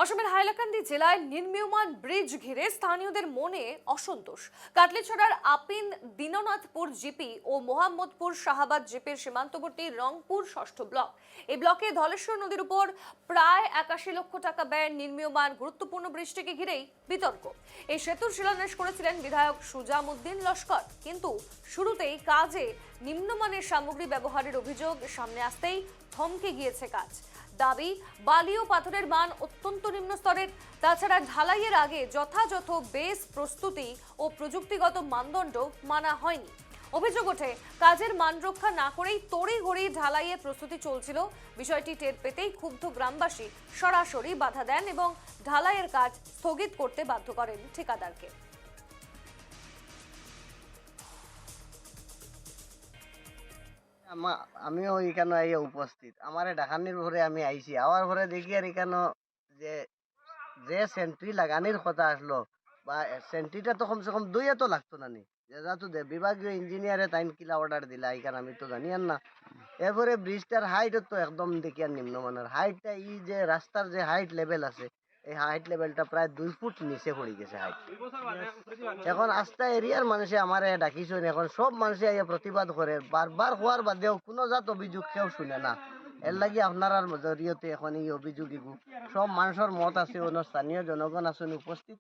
অসমের হাইলাকান্দি জেলায় নির্মীয়মান ব্রিজ ঘিরে স্থানীয়দের মনে অসন্তোষ। কাটলিছড়ার আপিন দীননাথপুর জিপি ও মোহাম্মদপুর শাহাবাদ জিপির সীমান্তবর্তী রংপুর ষষ্ঠ ব্লক। এই ব্লকে ধলেশ্বর নদীর উপর প্রায় ৮১ লক্ষ টাকা ব্যয়ের নির্মীয়মান গুরুত্বপূর্ণ ব্রিজটিকে ঘিরেই বিতর্ক। এই সেতুর শিলান্যাস করেছিলেন বিধায়ক সুজামুদ্দিন লস্কর, কিন্তু শুরুতেই কাজে নিম্নমানের সামগ্রী ব্যবহারের অভিযোগ সামনে আসতেই থমকে গিয়েছে কাজ। দাবি, বালি ও পাথরের মান অত্যন্ত নিম্ন স্তরের। তাছাড়া ঢালাইয়ের আগে যথাযথ বেস প্রস্তুতি ও প্রযুক্তিগত মানদণ্ড মানা হয়নি। অভিযোগ ওঠে, কাজের মান রক্ষা না করেই তড়িঘড়ি ঢালাইয়ের প্রস্তুতি চলছিল। বিষয়টি টের পেতেই ক্ষুব্ধ গ্রামবাসী সরাসরি বাধা দেন এবং ঢালাইয়ের কাজ স্থগিত করতে বাধ্য করেন ঠিকাদারকে। আমিও এখানে আইয়া উপস্থিত। আমারে ডাকানির ঘরে আমি আইছি, আওয়ার ঘরে দেখি আর এখানে যে যে সেন্ট্রি লাগানির কথা আসলো, বা সেন্ট্রিটা তো কমসে কম দুইয়ে তো লাগতো না নি। যেটা তো বিভাগীয় ইঞ্জিনিয়ারে তাইন কিলা অর্ডার দিলা এখানে আমি তো জানি আর না। এরপরে ব্রিজটার হাইট তো একদম দেখি আর নিম্নমানের হাইটটা, ই যে রাস্তার যে হাইট লেভেল আছে, এই হাইট লেভেলটা প্রায় 2 ফুট নিচে পড়ে গেছে হাইট। এখন আস্থা এরিয়ার মানুষে আমারে ডাকিছেন, এখন সব মানুষে আইয়া প্রতিবাদ করে, বারবার হওয়ার বাদেও কোনো জাত অভিযোগ কেউ শুনে না। এর লাগি আপনার জরিয়তে এখন এই অভিযোগ সব মানুষের মত আছে, অন্য স্থানীয় জনগণ আছেন উপস্থিত,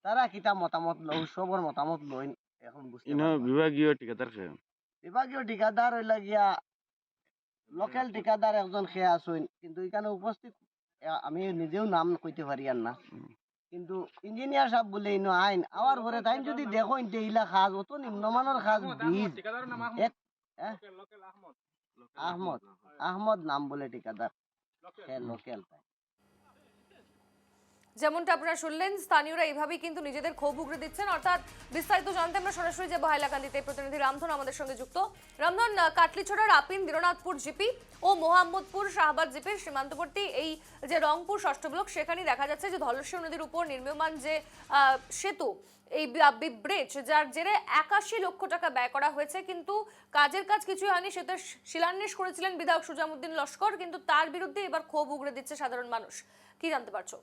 তারা কিতা মতামত লই, সবর মতামত লই। এখন বুঝতে বিভাগীয় ঠিকাদার বিভাগীয় ঠিকাদার হইলা গিয়া লোকাল ঠিকাদার একজন খেয়ে আসুন, কিন্তু এখানে উপস্থিত আমি নিজেও নাম কইতে পারি আর না। কিন্তু ইঞ্জিনিয়ার সাহেব বলে ইনো আইন আওয়ার ঘরে তাই যদি দেখো ইলা খাজ অত নিম্নমানের খাজ ব্রিজ আহমদ আহমদ নাম বলে ঠিকাদার লোকাল। যেমনটা আপনারা শুনলেন, স্থানীয়রা এইভাবেই কিন্তু নিজেদের ক্ষোভ উগরে দিচ্ছেন। অর্থাৎ বিস্তারিত জানতে আমরা সরাসরি যাবো হাইলাকান্দিতে। প্রতিনিধি রামধন আমাদের সঙ্গে যুক্ত। রামধন, কাটলিছড়ার আপিন দীননাথপুর জিপি ও মোহাম্মদপুর শাহবাদ জিপির সীমান্তবর্তী এই যে রংপুর ষষ্ঠ ব্লক, সেখানে দেখা যাচ্ছে যে ধলেশ্বর নদীর উপর নির্মীয়মান যে সেতু, এই ব্রিজ, যার জেরে ৮১ লক্ষ টাকা ব্যয় করা হয়েছে, কিন্তু কাজের কাজ কিছুই হয়নি। সেতুর শিলান্যাস করেছিলেন বিধায়ক সুজামুদ্দিন লস্কর, কিন্তু তার বিরুদ্ধে এবার ক্ষোভ উগরে দিচ্ছে সাধারণ মানুষ। কি জানতে পারছো?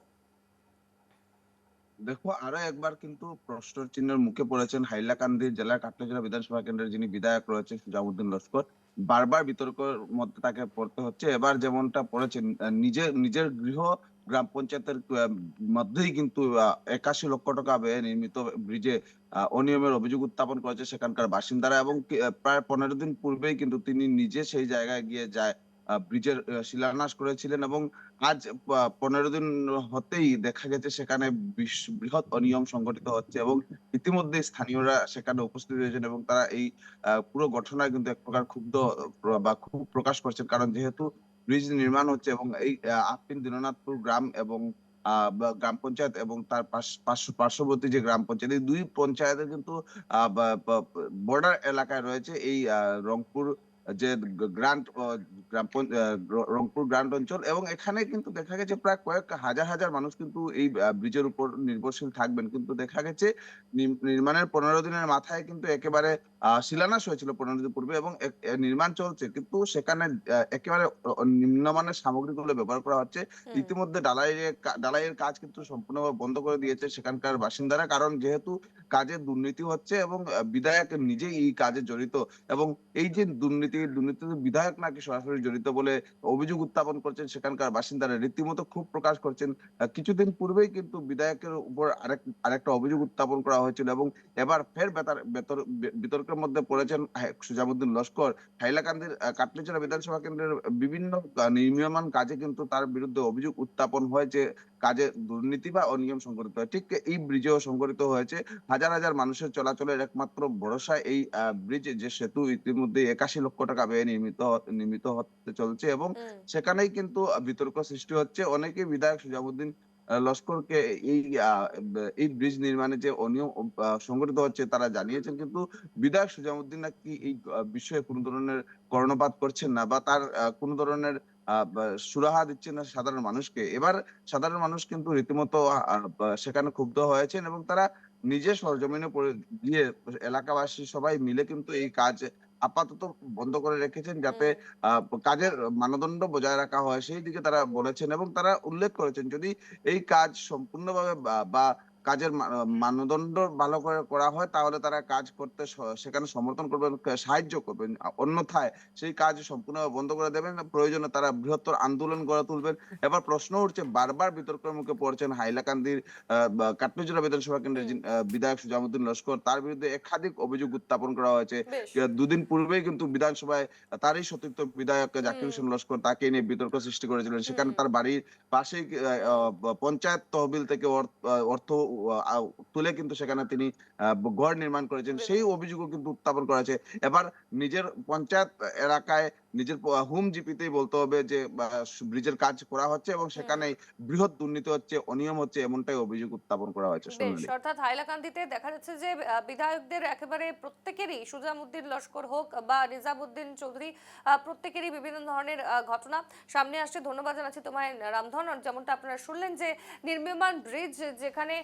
দেখো, আরো একবার কিন্তু প্রশ্ন চিহ্নের মুখে পড়েছেন হাইলাকান্দি জেলার কাটলিছড়া বিধানসভা কেন্দ্রের যিনি বিধায়ক রয়েছেন সুজামুদ্দিন লস্কর। বারবার বিতর্কের মধ্যে তাকে পড়তে হচ্ছে। এবার যেমনটা পড়েছেন, নিজের নিজের গৃহ গ্রাম পঞ্চায়েতের মধ্যেই কিন্তু ৮১ লক্ষ টাকা ব্যয়ে নির্মিত ব্রিজে অনিয়মের অভিযোগ উত্থাপন করেছে সেখানকার বাসিন্দারা, এবং প্রায় ১৫ দিন পূর্বেই কিন্তু তিনি নিজে সেই জায়গায় গিয়ে যায় ব্রিজের শিলান্যাস করেছিলেন, এবং আজ ১৫ দিন হতেই দেখা গেছে সেখানে বৃহৎ অনিয়ম সংঘটিত হচ্ছে, এবং ইতিমধ্যে স্থানীয়রা সেখানে উপস্থিত হয়েছেন এবং তারা এই পুরো ঘটনায় কিন্তু এক প্রকার ক্ষুব্ধ বা ক্ষোভ প্রকাশ করছেন। কারণ যেহেতু ব্রিজ নির্মাণ হচ্ছে এবং এই আপিন দীননাথপুর গ্রাম এবং গ্রাম পঞ্চায়েত এবং তার পার্শ্ববর্তী যে গ্রাম পঞ্চায়েত, এই দুই পঞ্চায়েতের কিন্তু বর্ডার এলাকায় রয়েছে এই রংপুর যে গ্রান্ট রংপুর গ্রান্ট অঞ্চল, এবং এখানে কিন্তু দেখা গেছে প্রায় কয়েক হাজার হাজার মানুষ কিন্তু এই ব্রিজের উপর নির্ভরশীল থাকবেন। কিন্তু দেখা গেছে নির্মাণের ১৫ দিনের মাথায় কিন্তু একেবারে শিলান্যাস হয়েছিল ১৫ দিন পূর্বে, এবং নির্মাণ চলছে, কিন্তু সেখানে একেবারে নিম্নমানের সামগ্রীগুলো ব্যবহার করা হচ্ছে। ইতিমধ্যে ঢালাইয়ের কাজ কিন্তু সম্পূর্ণভাবে বন্ধ করে দিয়েছে সেখানকার বাসিন্দারা, কারণ যেহেতু কাজে দুর্নীতি হচ্ছে এবং বিধায়ক নিজেই এই কাজে জড়িত, এবং এই যে দুর্নীতিতে বিধায়ক নাকি সরাসরি জড়িত বলে অভিযোগ উত্থাপন করছেন সেখানকার বাসিন্দারা, রীতিমতো ক্ষোভ প্রকাশ করছেন। কিছুদিন পূর্বেই কিন্তু বিধায়কের উপর আরেকটা অভিযোগ উত্থাপন করা হয়েছিল, এবং এবার ফের বিতর্কের মধ্যে পড়েছেন সুজামুদ্দিন লস্কর। হাইলাকান্দির কাটলিছড়া বিধানসভা কেন্দ্রের বিভিন্ন নির্মীয়মান কাজে কিন্তু তার বিরুদ্ধে অভিযোগ উত্থাপন হয়েছে, কাজে দুর্নীতি বা অনিয়ম সংঘটিত হয়। ঠিক এই ব্রিজেও সংঘটিত হয়েছে। হাজার হাজার মানুষের চলাচলের একমাত্র ভরসা এই ব্রিজ, যে সেতু ইতিমধ্যে ৮১ লক্ষ টাকা ব্যয়ে নির্মিত হতে চলছে, এবং সেখানেই কিন্তু বিতর্ক সৃষ্টি হচ্ছে। অনেকে বিধায়ক সুজামুদ্দিন লস্করকে এই এই ব্রিজ নির্মাণে যে অনিয়ম সংঘটিত হচ্ছে তারা জানিয়েছেন, কিন্তু বিধায়ক সুজামুদ্দিন নাকি এই বিষয়ে কোন ধরনের কর্ণপাত করছেন না, বা তার কোন ধরনের সুরাহা দিচ্ছেন না সাধারণ মানুষকে। এবার সাধারণ মানুষ কিন্তু রীতিমতো সেখানে ক্ষুব্ধ হয়েছেন, এবং তারা নিজে সরজমিনে গিয়ে এলাকাবাসী সবাই মিলে কিন্তু এই কাজ আপাতত বন্ধ করে রেখেছেন, যাতে হুম, কাজের মানদণ্ড বজায় রাখা হয় সেই দিকে তারা বলেছেন। এবং তারা উল্লেখ করেছেন, যদি এই কাজ সম্পূর্ণভাবে বা কাজের মানদণ্ড ভালো করে করা হয়, তাহলে তারা কাজ করতে সেখানে সমর্থন করবেন, সাহায্য করবেন। অন্যথায় সেই কাজ সম্পূর্ণভাবে বন্ধ করে দেবেন। প্রয়োজনে তারা বৃহত্তর আন্দোলন গড়ে তুলবেন। এবার প্রশ্ন উঠছে, বারবার বিতর্কের মুখে পড়ছেন হাইলাকান্দির কাটলিজোড়া বিধানসভা কেন্দ্রের হুম, বিধায়ক সুজাউদ্দিন লস্কর। তার বিরুদ্ধে একাধিক অভিযোগ উত্থাপন করা হয়েছে। বেশ। দুদিন পূর্বেই কিন্তু বিধানসভায় তারই সতীর্থ বিধায়ক জাকির হুম, হোসেন লস্কর তাকে নিয়ে বিতর্ক সৃষ্টি করেছিলেন। সেখানে হুম, তার বাড়ির পাশেই হুম, পঞ্চায়েত তহবিল থেকে অর্থ তুলে কিন্তু সেখানে তিনি ঘর নির্মাণ করেছেন। সেই বেশ। অভিযোগও কিন্তু উত্থাপন করা হয়েছে। এবার নিজের পঞ্চায়েত এলাকায় নিজের হোম জিপিতেই বলতে হবে যে ব্রিজের কাজ করা হচ্ছে এবং হুম। সেখানেই বৃহৎ দুর্নীতি হচ্ছে, অনিয়ম হচ্ছে, এমনটাই অভিযোগ উত্থাপন করা হয়েছে বেশ, সোনালী। অর্থাৎ হাইলাকান্দিতে দেখা যাচ্ছে যে বিধায়কদের একেবারে প্রত্যেকেরই, সুজামউদ্দিন লস্কর হোক বা নিজামুদ্দিন চৌধুরী, প্রত্যেকেরই বিভিন্ন ধরনের ঘটনা সামনে আসছে। ধন্যবাদ জানাচ্ছি তোমায় রামধন। আর যেমনটা আপনারা শুনলেন যে নির্মীয়মান ব্রিজ, যেখানে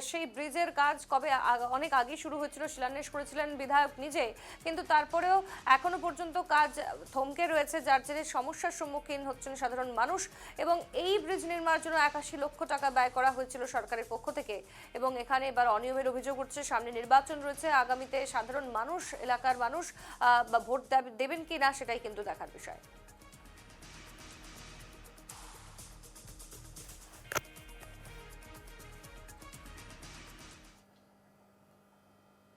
সেই ব্রিজের কাজ কবে অনেক আগে শুরু হয়েছিল, শিলান্যাস করেছিলেন বিধায়ক নিজে, কিন্তু তারপরেও এখনো পর্যন্ত কাজ থমকে রয়েছে, যার জেরে সমস্যার সম্মুখীন হচ্ছেন সাধারণ মানুষ। এবং এই ব্রিজ নির্মাণের জন্য 81 লক্ষ টাকা ব্যয় করা হয়েছিল সরকারের পক্ষ থেকে। এবং এখানে এবার অনিয়মের অভিযোগ উঠছে। সামনে নির্বাচন রয়েছে, আগামীতে সাধারণ মানুষ, এলাকার মানুষ ভোট দেবেন কিনা সেটাই কিন্তু দেখার বিষয়।